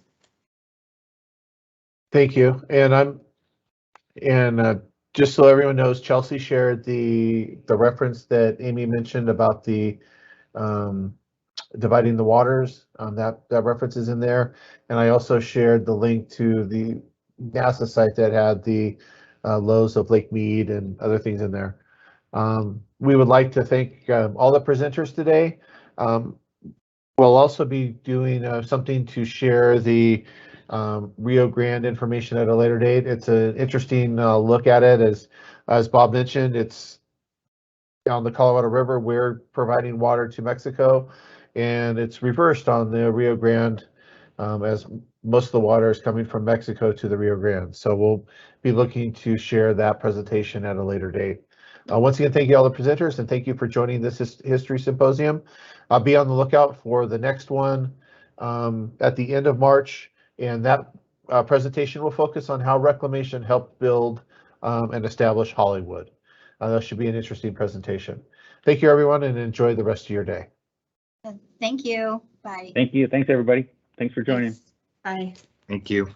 Thank you. And just so everyone knows, Chelsea shared the reference that Amy mentioned about the dividing the waters. That reference is in there. And I also shared the link to the NASA site that had the lows of Lake Mead and other things in there. We would like to thank all the presenters today. We'll also be doing something to share the Rio Grande information at a later date. It's an interesting look at it. As Bob mentioned, it's on the Colorado River. We're providing water to Mexico, and it's reversed on the Rio Grande, as most of the water is coming from Mexico to the Rio Grande. So we'll be looking to share that presentation at a later date. Once again, thank you all the presenters, and thank you for joining this history symposium. I'll be on the lookout for the next one at the end of March, and that presentation will focus on how Reclamation helped build and establish Hollywood. That should be an interesting presentation. Thank you, everyone, and enjoy the rest of your day. Thank you. Bye. Thank you. Thanks, everybody. Thanks for joining. Thanks. Bye. Thank you.